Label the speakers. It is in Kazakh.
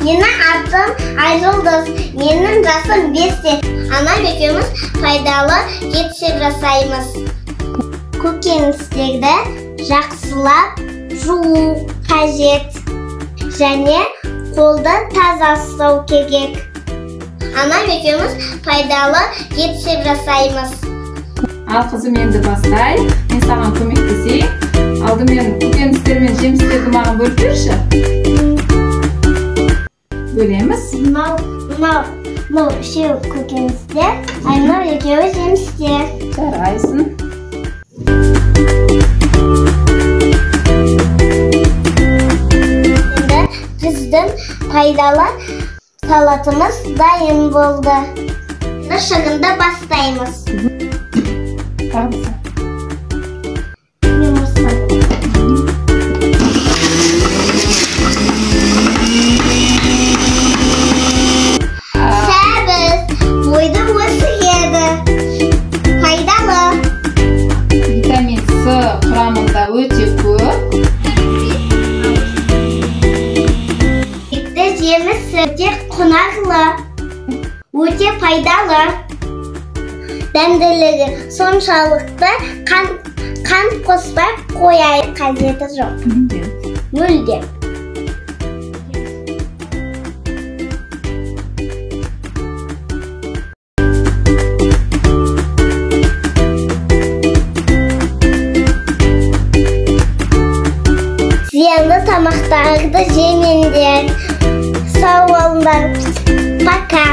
Speaker 1: Менің атым Айжұлдыз, менің жасым 5-те. Анам екеуміз пайдалы жетістік жасаймыз. Көкөністерді жақсылап жуу қажет және қолды таза ұстау керек. Анам екеуміз пайдалы жетістік жасаймыз.
Speaker 2: Ал қызым, енді бастай. Мен саған көмектесейін. Алдымен көкөністер мен жемістерді маған бөліп берші. Бөлеміз.
Speaker 1: Мынау үшеу көкөністер, мынау екеуі жемістер.
Speaker 2: Жарайсың.
Speaker 1: Енді біздің пайдалы салатымыз дайын болды. Шығынды бастаймыз. Сәбіз бойды өсіреді. Пайдалы.
Speaker 2: Витамин С құрамында өте көп.
Speaker 1: Жеміс өте құнарлы, өте пайдалы. Дәмділігі соншалықты қант қоспай қояй қажеті жоқ. Мүлдем. Зиянды тамақтарды жемеңдер. Сау болыңдар. Пока.